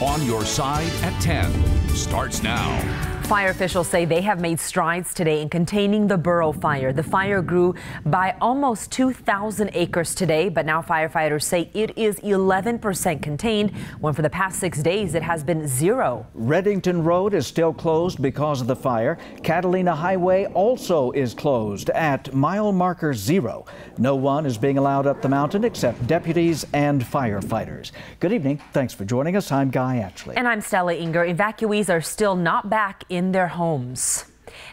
On Your Side at 10 starts now. Fire officials say they have made strides today in containing the Burro Fire. The fire grew by almost 2,000 acres today, but now firefighters say it is 11% contained, when for the past 6 days it has been 0. Reddington Road is still closed because of the fire. Catalina Highway also is closed at mile marker 0. No one is being allowed up the mountain except deputies and firefighters. Good evening. Thanks for joining us. I'm Guy Atchley. And I'm Stella Inger. Evacuees are still not back in their homes.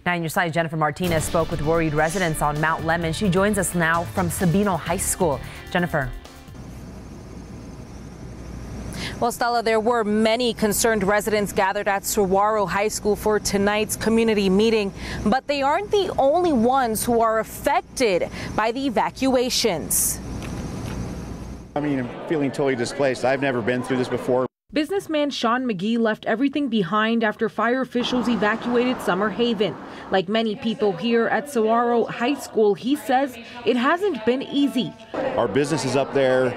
Now on your side, Jennifer Martinez spoke with worried residents on Mount Lemmon. She joins us now from Sabino High School. Jennifer. Well, Stella, there were many concerned residents gathered at Saguaro High School for tonight's community meeting, but they aren't the only ones who are affected by the evacuations. I mean, I'm feeling totally displaced. I've never been through this before. Businessman Sean McGee left everything behind after fire officials evacuated Summer Haven. Like many people here at Saguaro High School, he says it hasn't been easy. Our business is up there.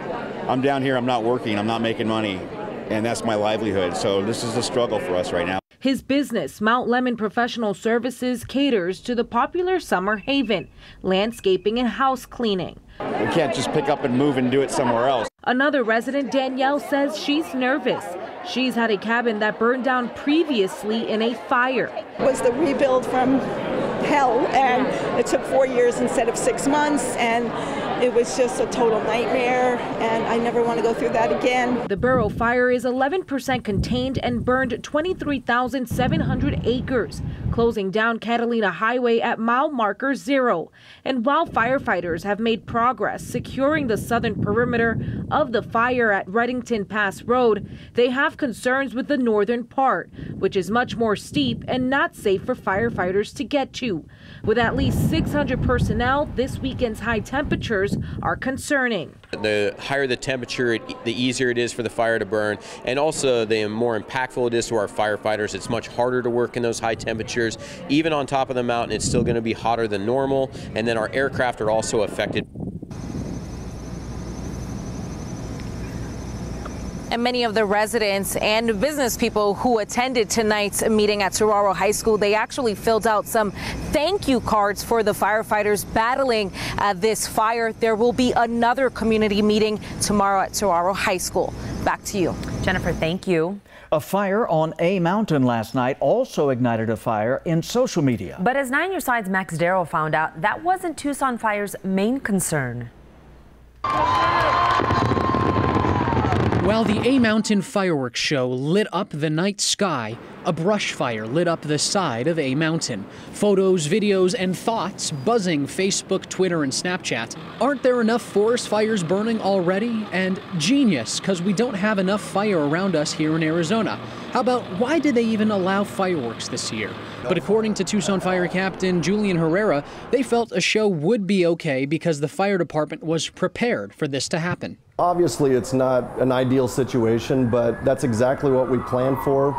I'm down here. I'm not working. I'm not making money. And that's my livelihood. So this is a struggle for us right now. His business, Mount Lemmon Professional Services, caters to the popular Summer Haven, landscaping and house cleaning. We can't just pick up and move and do it somewhere else. Another resident, Danielle, says she's nervous. She's had a cabin that burned down previously in a fire. It was the rebuild from hell, and it took 4 years instead of 6 months, and it was just a total nightmare, and I never want to go through that again. The Burro Fire is 11% contained and burned 23,700 acres, closing down Catalina Highway at mile marker 0. And while firefighters have made progress securing the southern perimeter of the fire at Reddington Pass Road, they have concerns with the northern part, which is much more steep and not safe for firefighters to get to. With at least 600 personnel, this weekend's high temperatures are concerning. The higher the temperature, the easier it is for the fire to burn, and also the more impactful it is to our firefighters. It's much harder to work in those high temperatures. Even on top of the mountain, it's still going to be hotter than normal, and then our aircraft are also affected. And many of the residents and business people who attended tonight's meeting at Saguaro High School, they actually filled out some thank you cards for the firefighters battling this fire. There will be another community meeting tomorrow at Saguaro High School. Back to you. Jennifer, thank you. A fire on A Mountain last night also ignited a fire in social media. But as 9 Your Side's Max Darrow found out, that wasn't Tucson Fire's main concern. While the A Mountain fireworks show lit up the night sky, a brush fire lit up the side of A Mountain. Photos, videos, and thoughts buzzing Facebook, Twitter, and Snapchat. Aren't there enough forest fires burning already? And genius, because we don't have enough fire around us here in Arizona. How about why did they even allow fireworks this year? But according to Tucson Fire Captain Julian Herrera, they felt a show would be okay because the fire department was prepared for this to happen. Obviously, it's not an ideal situation, but that's exactly what we planned for.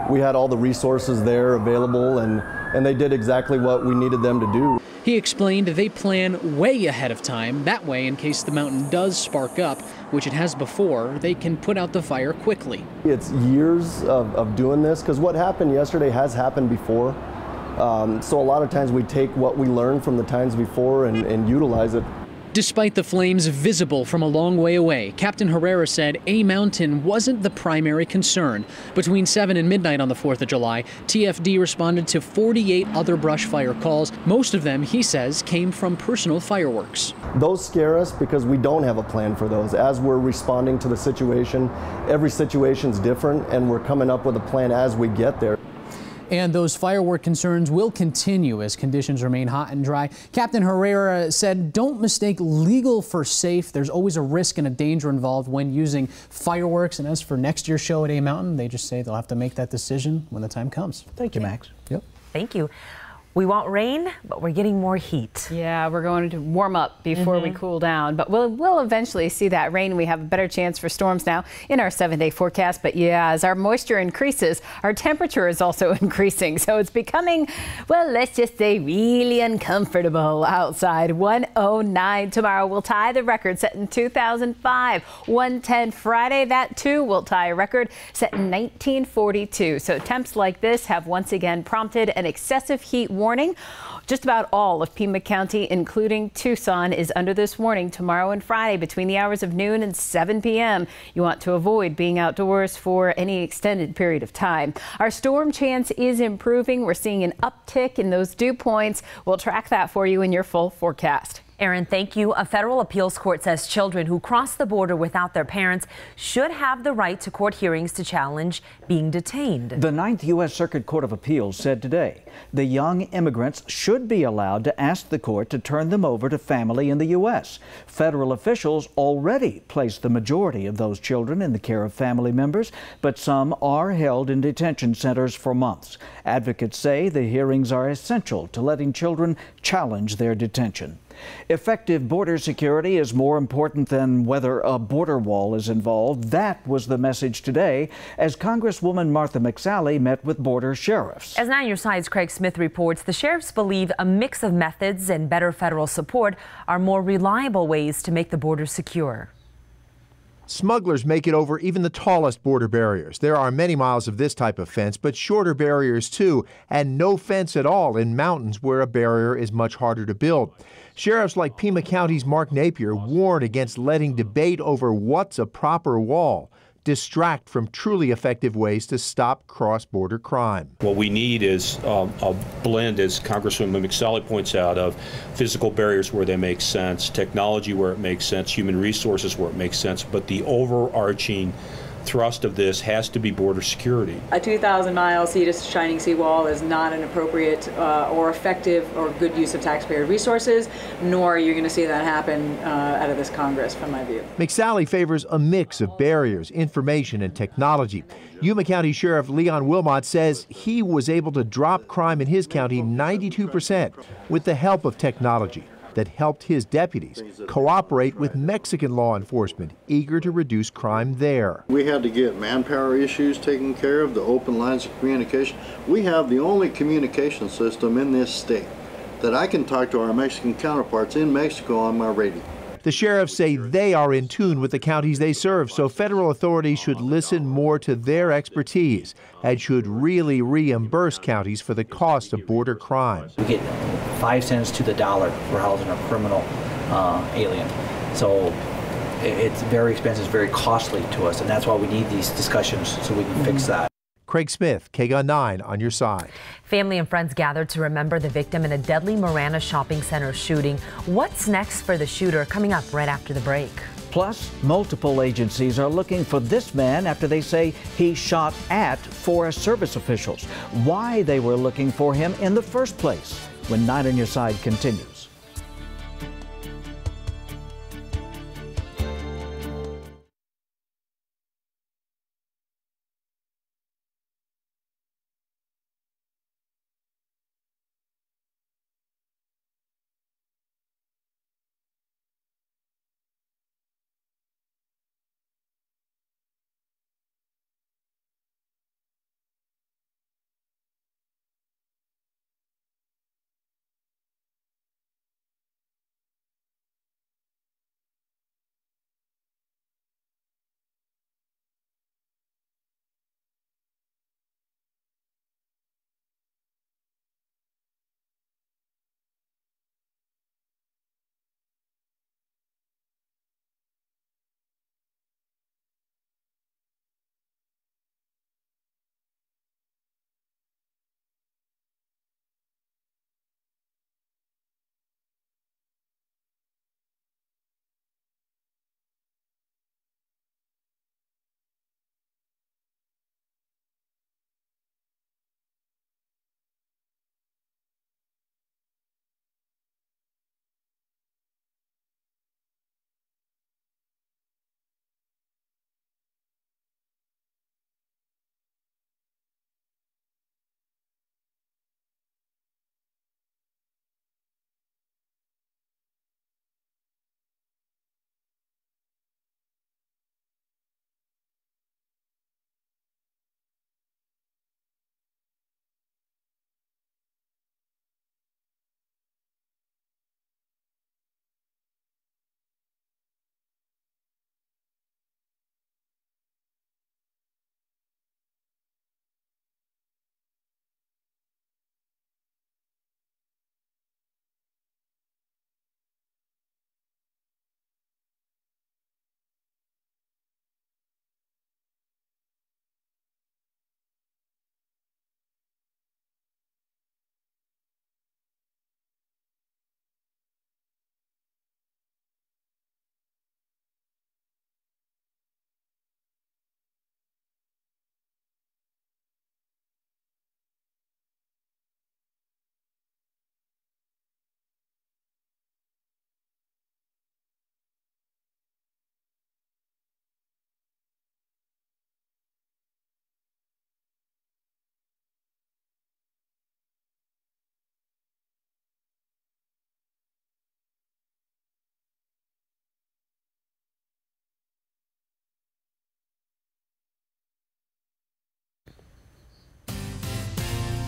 We had all the resources there available, and they did exactly what we needed them to do. He explained they plan way ahead of time. That way, in case the mountain does spark up, which it has before, they can put out the fire quickly. It's years of doing this, because what happened yesterday has happened before. So a lot of times we take what we learned from the times before and utilize it. Despite the flames visible from a long way away, Captain Herrera said A Mountain wasn't the primary concern. Between 7 and midnight on the 4th of July, TFD responded to 48 other brush fire calls. Most of them, he says, came from personal fireworks. Those scare us because we don't have a plan for those. As we're responding to the situation, every situation's different, and we're coming up with a plan as we get there. And those firework concerns will continue as conditions remain hot and dry. Captain Herrera said, don't mistake legal for safe. There's always a risk and a danger involved when using fireworks. And as for next year's show at A Mountain, they just say they'll have to make that decision when the time comes. Thank you, Max. Yep. Thank you. We want rain, but we're getting more heat. Yeah, we're going to warm up before we cool down, but we'll eventually see that rain. We have a better chance for storms now in our 7-day forecast. But yeah, as our moisture increases, our temperature is also increasing. So it's becoming, well, let's just say really uncomfortable outside. 109 tomorrow will tie the record set in 2005. 110 Friday, that too will tie a record set in 1942. So temps like this have once again prompted an excessive heat warning. Just about all of Pima County, including Tucson, is under this warning tomorrow and Friday between the hours of noon and 7 p.m. You want to avoid being outdoors for any extended period of time. Our storm chance is improving. We're seeing an uptick in those dew points. We'll track that for you in your full forecast. Erin, thank you. A federal appeals court says children who cross the border without their parents should have the right to court hearings to challenge being detained. The 9th U.S. Circuit Court of Appeals said today the young immigrants should be allowed to ask the court to turn them over to family in the U.S. Federal officials already placed the majority of those children in the care of family members, but some are held in detention centers for months. Advocates say the hearings are essential to letting children challenge their detention. Effective border security is more important than whether a border wall is involved. That was the message today as Congresswoman Martha McSally met with border sheriffs. As 9 on Your Side's Craig Smith reports, the sheriffs believe a mix of methods and better federal support are more reliable ways to make the border secure. Smugglers make it over even the tallest border barriers. There are many miles of this type of fence, but shorter barriers too, and no fence at all in mountains where a barrier is much harder to build. Sheriffs like Pima County's Mark Napier warn against letting debate over what's a proper wall distract from truly effective ways to stop cross-border crime. What we need is a blend, as Congresswoman McSally points out, of physical barriers where they make sense, technology where it makes sense, human resources where it makes sense, but the overarching thrust of this has to be border security. A 2,000-mile shining seawall is not an appropriate or effective or good use of taxpayer resources, nor are you going to see that happen out of this Congress, from my view. McSally favors a mix of barriers, information, and technology. Yuma County Sheriff Leon Wilmot says he was able to drop crime in his county 92% with the help of technology that helped his deputies cooperate with Mexican law enforcement, eager to reduce crime there. We had to get manpower issues taken care of, the open lines of communication. We have the only communication system in this state that I can talk to our Mexican counterparts in Mexico on my radio. The sheriffs say they are in tune with the counties they serve, so federal authorities should listen more to their expertise and should really reimburse counties for the cost of border crime. We get 5 cents to the dollar for housing a criminal alien. So it's very expensive, very costly to us, and that's why we need these discussions so we can fix that. Craig Smith, KGUN 9 on your side. Family and friends gathered to remember the victim in a deadly Marana shopping center shooting. What's next for the shooter? Coming up right after the break. Plus, multiple agencies are looking for this man after they say he shot at Forest Service officials. Why they were looking for him in the first place when 9 on Your Side continues.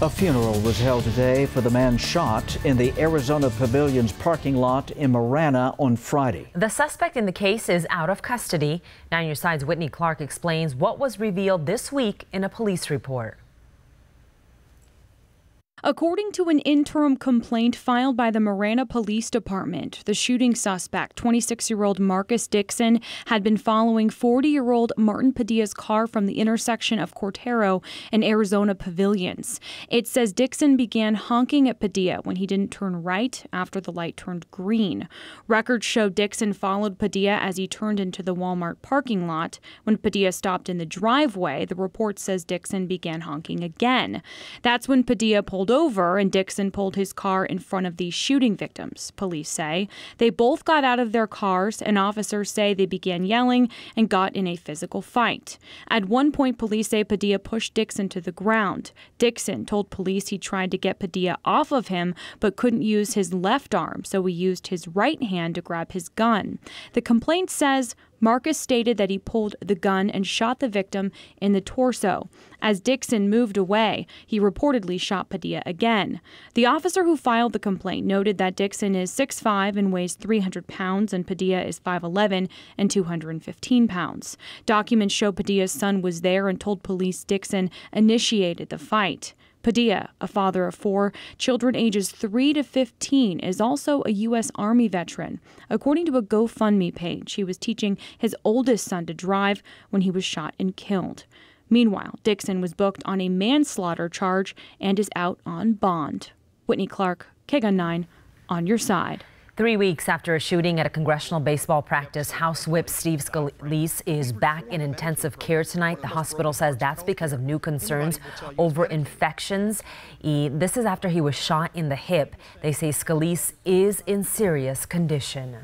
A funeral was held today for the man shot in the Arizona Pavilion's parking lot in Marana on Friday. The suspect in the case is out of custody. 9 News Side's Whitney Clark explains what was revealed this week in a police report. According to an interim complaint filed by the Marana Police Department, the shooting suspect, 26-year-old Marcus Dixon, had been following 40-year-old Martin Padilla's car from the intersection of Cortero and Arizona Pavilions. It says Dixon began honking at Padilla when he didn't turn right after the light turned green. Records show Dixon followed Padilla as he turned into the Walmart parking lot. When Padilla stopped in the driveway, the report says Dixon began honking again. That's when Padilla pulled over and Dixon pulled his car in front of the shooting victims, police say. They both got out of their cars, and officers say they began yelling and got in a physical fight. At one point, police say Padilla pushed Dixon to the ground. Dixon told police he tried to get Padilla off of him but couldn't use his left arm, so he used his right hand to grab his gun. The complaint says Marcus stated that he pulled the gun and shot the victim in the torso. As Dixon moved away, he reportedly shot Padilla again. The officer who filed the complaint noted that Dixon is 6'5" and weighs 300 pounds, and Padilla is 5'11" and 215 pounds. Documents show Padilla's son was there and told police Dixon initiated the fight. Padilla, a father of 4 children ages 3 to 15, is also a U.S. Army veteran. According to a GoFundMe page, he was teaching his oldest son to drive when he was shot and killed. Meanwhile, Dixon was booked on a manslaughter charge and is out on bond. Whitney Clark, KGUN 9, on your side. 3 weeks after a shooting at a congressional baseball practice, House Whip Steve Scalise is back in intensive care tonight. The hospital says that's because of new concerns over infections. This is after he was shot in the hip. They say Scalise is in serious condition.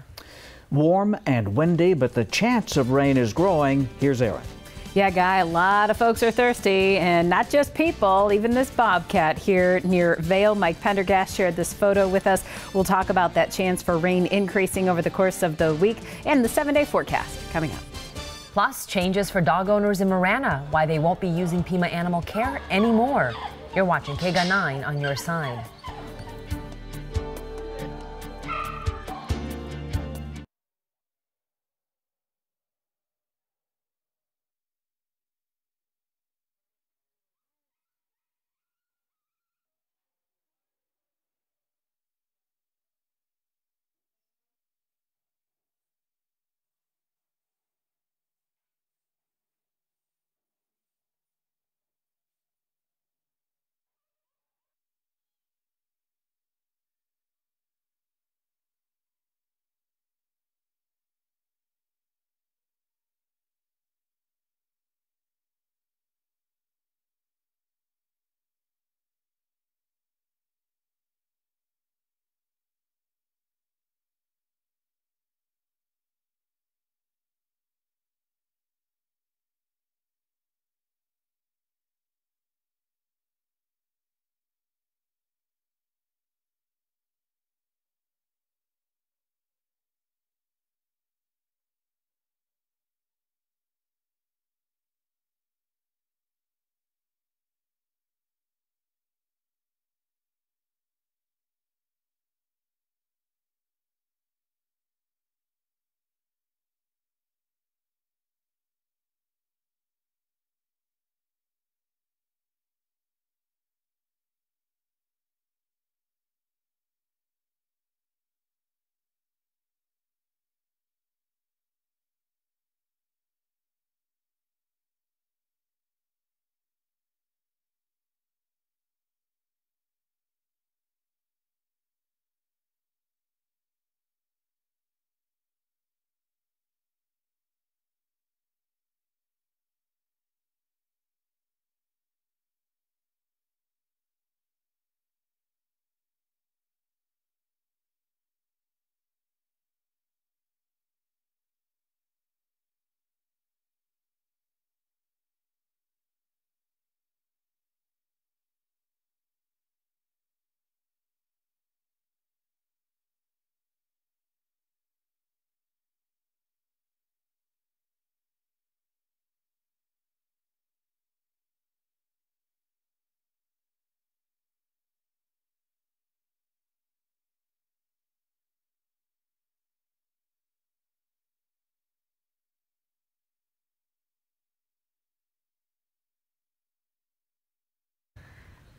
Warm and windy, but the chance of rain is growing. Here's Aaron. Yeah, Guy, a lot of folks are thirsty, and not just people, even this bobcat here near Vail. Mike Pendergast shared this photo with us. We'll talk about that chance for rain increasing over the course of the week and the 7-day forecast coming up. Plus, changes for dog owners in Marana, why they won't be using Pima Animal Care anymore. You're watching KGUN 9 on your side.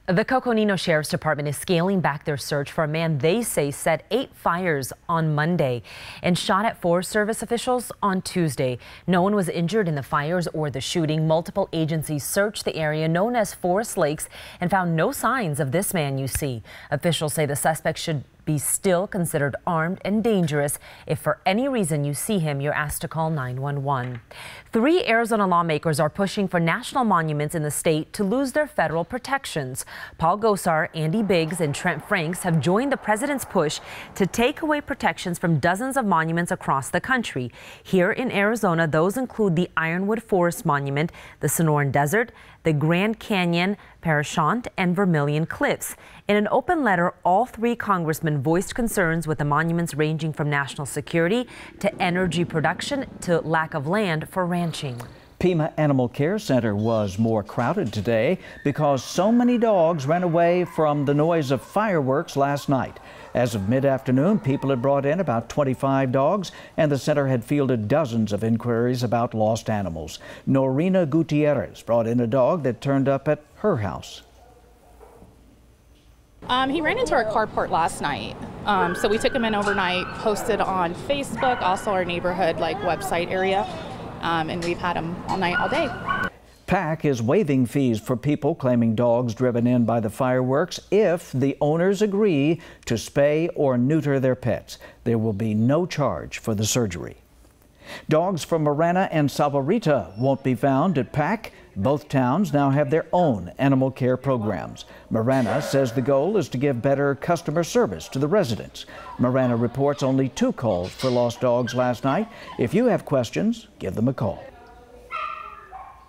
The Coconino Sheriff's Department is scaling back their search for a man they say set 8 fires on Monday and shot at Forest Service officials on Tuesday. No one was injured in the fires or the shooting. Multiple agencies searched the area known as Forest Lakes and found no signs of this man you see. Officials say the suspect should be still considered armed and dangerous. If for any reason you see him, you're asked to call 911. 3 Arizona lawmakers are pushing for national monuments in the state to lose their federal protections. Paul Gosar, Andy Biggs, and Trent Franks have joined the president's push to take away protections from dozens of monuments across the country. Here in Arizona, those include the Ironwood Forest Monument, the Sonoran Desert, the Grand Canyon, Parashant, and Vermilion Cliffs. In an open letter, all 3 congressmen voiced concerns with the monuments ranging from national security to energy production to lack of land for ranching. Pima Animal Care Center was more crowded today because so many dogs ran away from the noise of fireworks last night. As of mid-afternoon, people had brought in about 25 dogs, and the center had fielded dozens of inquiries about lost animals. Norina Gutierrez brought in a dog that turned up at her house. He ran into our carport last night, so we took him in overnight, posted on Facebook, also our neighborhood website area, and we've had him all night, all day. PAC is waiving fees for people claiming dogs driven in by the fireworks if the owners agree to spay or neuter their pets. There will be no charge for the surgery. Dogs from Marana and Savarita won't be found at PAC. Both towns now have their own animal care programs. Marana says the goal is to give better customer service to the residents. Marana reports only 2 calls for lost dogs last night. If you have questions, give them a call.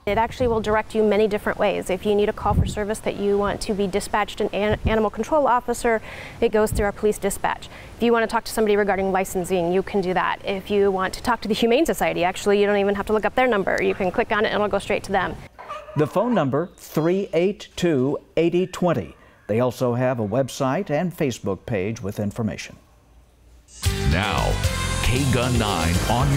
It actually will direct you many different ways. If you need a call for service that you want to be dispatched an animal control officer, it goes through our police dispatch. If you want to talk to somebody regarding licensing, you can do that. If you want to talk to the Humane Society, actually you don't even have to look up their number. You can click on it and it'll go straight to them. The phone number, 382-8020. They also have a website and Facebook page with information. Now, KGUN 9 on your